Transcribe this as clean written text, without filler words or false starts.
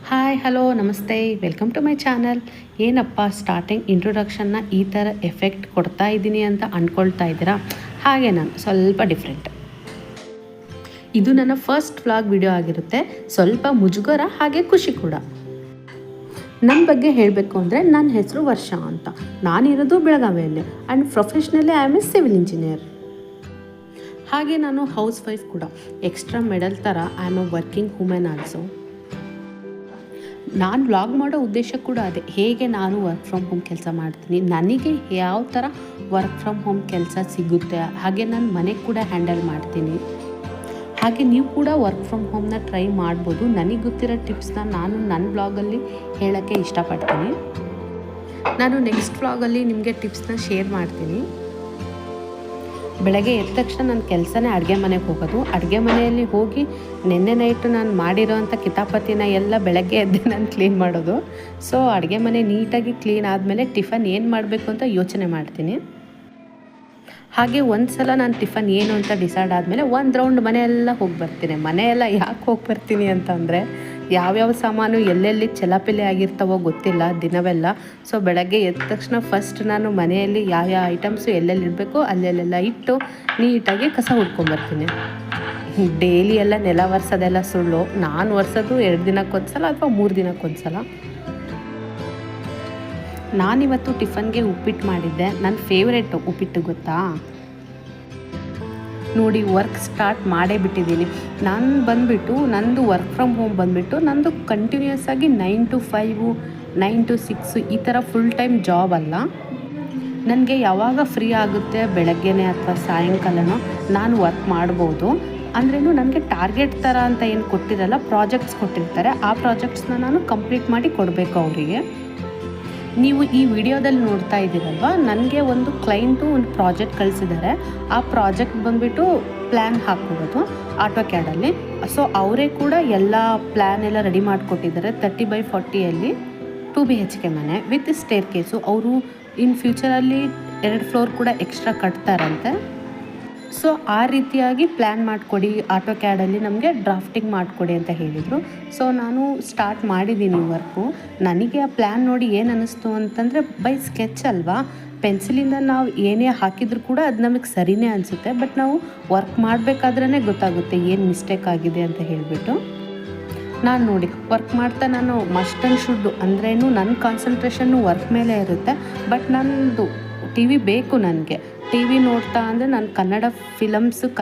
Hi hello ನಮಸ್ತೆ, welcome to my channel. ಏನಪ್ಪ starting ಇಂಟ್ರೊಡಕ್ಷನ್ನ ಈ ಥರ ಎಫೆಕ್ಟ್ ಕೊಡ್ತಾ ಇದ್ದೀನಿ ಅಂತ ಅಂದ್ಕೊಳ್ತಾ ಇದ್ದೀರಾ? ಹಾಗೆ ನಾನು ಸ್ವಲ್ಪ ಡಿಫ್ರೆಂಟ್. ಇದು ನನ್ನ ಫಸ್ಟ್ ವ್ಲಾಗ್ ವಿಡಿಯೋ ಆಗಿರುತ್ತೆ. ಸ್ವಲ್ಪ ಮುಜುಗರ ಹಾಗೆ ಖುಷಿ ಕೂಡ. ನನ್ನ ಬಗ್ಗೆ ಹೇಳಬೇಕು ಅಂದರೆ ನನ್ನ ಹೆಸರು ವರ್ಷ ಅಂತ. ನಾನಿರೋದು ಬೆಳಗಾವಿಯಲ್ಲಿ and professionally I am A civil engineer. ಹಾಗೆ ನಾನು ಹೌಸ್ ವೈಫ್ ಕೂಡ. ಎಕ್ಸ್ಟ್ರಾ ಮೆಡಲ್ ಥರ I am A working women also. ನಾನು ವ್ಲಾಗ್ ಮಾಡೋ ಉದ್ದೇಶ ಕೂಡ ಅದೇ, ಹೇಗೆ ನಾನು ವರ್ಕ್ ಫ್ರಮ್ ಹೋಮ್ ಕೆಲಸ ಮಾಡ್ತೀನಿ, ನನಗೆ ಯಾವ ಥರ ವರ್ಕ್ ಫ್ರಮ್ ಹೋಮ್ ಕೆಲಸ ಸಿಗುತ್ತೆ, ಹಾಗೆ ನಾನು ಮನೆಗೆ ಕೂಡ ಹ್ಯಾಂಡಲ್ ಮಾಡ್ತೀನಿ. ಹಾಗೆ ನೀವು ಕೂಡ ವರ್ಕ್ ಫ್ರಮ್ ಹೋಮ್ನ ಟ್ರೈ ಮಾಡ್ಬೋದು. ನನಗೆ ಗೊತ್ತಿರೋ ಟಿಪ್ಸ್ನ ನಾನು ನನ್ನ ಬ್ಲಾಗಲ್ಲಿ ಹೇಳೋಕ್ಕೆ ಇಷ್ಟಪಡ್ತೀನಿ. ನಾನು ನೆಕ್ಸ್ಟ್ ವ್ಲಾಗಲ್ಲಿ ನಿಮಗೆ ಟಿಪ್ಸ್ನ ಶೇರ್ ಮಾಡ್ತೀನಿ. ಬೆಳಗ್ಗೆ ಎದ್ದ ತಕ್ಷಣ ನನ್ನ ಕೆಲಸನೇ ಅಡುಗೆ ಮನೆಗೆ ಹೋಗೋದು. ಅಡುಗೆ ಮನೆಯಲ್ಲಿ ಹೋಗಿ ನೆನ್ನೆ ನೈಟು ನಾನು ಮಾಡಿರೋ ಅಂಥ ಕಿತಾಪತಿನ ಎಲ್ಲ ಬೆಳಗ್ಗೆ ಎದ್ದೆ ನಾನು ಕ್ಲೀನ್ ಮಾಡೋದು. ಸೊ ಅಡುಗೆ ಮನೆ ನೀಟಾಗಿ ಕ್ಲೀನ್ ಆದಮೇಲೆ ಟಿಫನ್ ಏನು ಮಾಡಬೇಕು ಅಂತ ಯೋಚನೆ ಮಾಡ್ತೀನಿ. ಹಾಗೆ ಒಂದು ಸಲ ನಾನು ಟಿಫನ್ ಏನು ಅಂತ ಡಿಸೈಡ್ ಆದಮೇಲೆ ಒಂದು ರೌಂಡ್ ಮನೆಯೆಲ್ಲ ಹೋಗಿ ಬರ್ತೀನಿ. ಮನೆಯೆಲ್ಲ ಯಾಕೆ ಹೋಗಿ ಬರ್ತೀನಿ ಅಂತಂದರೆ, ಯಾವ್ಯಾವ ಸಾಮಾನು ಎಲ್ಲೆಲ್ಲಿ ಚಲಾಪಿಲೆ ಆಗಿರ್ತಾವೋ ಗೊತ್ತಿಲ್ಲ ದಿನವೆಲ್ಲ. ಸೊ ಬೆಳಗ್ಗೆ ಎದ್ದ ತಕ್ಷಣ ಫಸ್ಟ್ ನಾನು ಮನೆಯಲ್ಲಿ ಯಾವ್ಯಾವ ಐಟಮ್ಸು ಎಲ್ಲೆಲ್ಲಿ ಇಡಬೇಕು ಅಲ್ಲೆಲ್ಲೆಲ್ಲ ಇಟ್ಟು ನೀಟಾಗಿ ಕಸ ಹುಡ್ಕೊಂಬರ್ತೀನಿ. ಡೈಲಿ ಎಲ್ಲ ನೆಲ ಒರೆಸೋದೆಲ್ಲ ಸುಳ್ಳು. ನಾನು ಒರೆಸೋದು 2 ದಿನಕ್ಕೊಂದ್ಸಲ ಅಥವಾ 3 ದಿನಕ್ಕೊಂದ್ಸಲ. ನಾನಿವತ್ತು ಟಿಫನ್ಗೆ ಉಪ್ಪಿಟ್ಟು ಮಾಡಿದ್ದೆ. ನನ್ನ ಫೇವ್ರೇಟು ಉಪ್ಪಿಟ್ಟು, ಗೊತ್ತಾ? ನೋಡಿ, ವರ್ಕ್ ಸ್ಟಾರ್ಟ್ ಮಾಡೇ ಬಿಟ್ಟಿದ್ದೀನಿ. ನಾನು ಬಂದುಬಿಟ್ಟು ನಂದು ವರ್ಕ್ ಫ್ರಮ್ ಹೋಮ್ ಬಂದುಬಿಟ್ಟು ನಂದು ಕಂಟಿನ್ಯೂಸ್ ಆಗಿ 9 to 5, 9 to 6 ಈ ಥರ ಫುಲ್ ಟೈಮ್ ಜಾಬ್ ಅಲ್ಲ. ನನಗೆ ಯಾವಾಗ ಫ್ರೀ ಆಗುತ್ತೆ, ಬೆಳಗ್ಗೆನೇ ಅಥವಾ ಸಾಯಂಕಾಲನೋ ನಾನು ವರ್ಕ್ ಮಾಡ್ಬೋದು. ಅಂದ್ರೇನು ನನಗೆ ಟಾರ್ಗೆಟ್ ಥರ ಅಂತ ಏನು ಕೊಟ್ಟಿರಲ್ಲ, ಪ್ರಾಜೆಕ್ಟ್ಸ್ ಕೊಟ್ಟಿರ್ತಾರೆ. ಆ ಪ್ರಾಜೆಕ್ಟ್ಸ್ನ ನಾನು ಕಂಪ್ಲೀಟ್ ಮಾಡಿ ಕೊಡಬೇಕು ಅವರಿಗೆ. ನೀವು ಈ ವಿಡಿಯೋದಲ್ಲಿ ನೋಡ್ತಾ ಇದ್ದೀರಲ್ವ, ನನಗೆ ಒಂದು ಕ್ಲೈಂಟು ಒಂದು ಪ್ರಾಜೆಕ್ಟ್ ಕಳಿಸಿದ್ದಾರೆ. ಆ ಪ್ರಾಜೆಕ್ಟ್ ಬಂದುಬಿಟ್ಟು ಪ್ಲ್ಯಾನ್ ಹಾಕ್ಕೊಡೋದು ಆಟೋಕ್ಯಾಡಲ್ಲಿ. ಸೊ ಅವರೇ ಕೂಡ ಎಲ್ಲ ಪ್ಲ್ಯಾನ್ ಎಲ್ಲ ರೆಡಿ ಮಾಡಿಕೊಟ್ಟಿದ್ದಾರೆ. 30x40 2 BHK ಮನೆ ವಿತ್ ಸ್ಟೇರ್ ಕೇಸು. ಅವರು ಇನ್ ಫ್ಯೂಚರಲ್ಲಿ 2 ಫ್ಲೋರ್ ಕೂಡ ಎಕ್ಸ್ಟ್ರಾ ಕಟ್ತಾರಂತೆ. ಸೊ ಆ ರೀತಿಯಾಗಿ ಪ್ಲ್ಯಾನ್ ಮಾಡಿಕೊಡಿ, ಆಟೋಕ್ಯಾಡಲ್ಲಿ ನಮಗೆ ಡ್ರಾಫ್ಟಿಂಗ್ ಮಾಡಿಕೊಡಿ ಅಂತ ಹೇಳಿದರು. ಸೊ ನಾನು ಸ್ಟಾರ್ಟ್ ಮಾಡಿದ್ದೀನಿ ವರ್ಕು. ನನಗೆ ಆ ಪ್ಲ್ಯಾನ್ ನೋಡಿ ಏನು ಅನ್ನಿಸ್ತು ಅಂತಂದರೆ, ಬೈ ಸ್ಕೆಚ್ ಅಲ್ವಾ, ಪೆನ್ಸಿಲಿಂದ ನಾವು ಏನೇ ಹಾಕಿದರೂ ಕೂಡ ಅದು ನಮಗೆ ಸರಿಯೇ ಅನಿಸುತ್ತೆ. ಬಟ್ ನಾವು ವರ್ಕ್ ಮಾಡಬೇಕಾದ್ರೇ ಗೊತ್ತಾಗುತ್ತೆ ಏನು ಮಿಸ್ಟೇಕ್ ಆಗಿದೆ ಅಂತ ಹೇಳಿಬಿಟ್ಟು. ನಾನು ನೋಡಿ ವರ್ಕ್ ಮಾಡ್ತಾ ನಾನು ಮಸ್ಟ್ ಆ್ಯಂಡ್ ಶುಡ್ ಅಂದ್ರೇನು ನನ್ನ ಕಾನ್ಸಂಟ್ರೇಷನ್ನು ವರ್ಕ್ ಮೇಲೆ ಇರುತ್ತೆ. ಬಟ್ ನನ್ನದು TV ಬೇಕು ನನಗೆ. TV ನೋಡ್ತಾ ಅಂದರೆ ನಾನು ಕನ್ನಡ ಫಿಲಮ್ಸು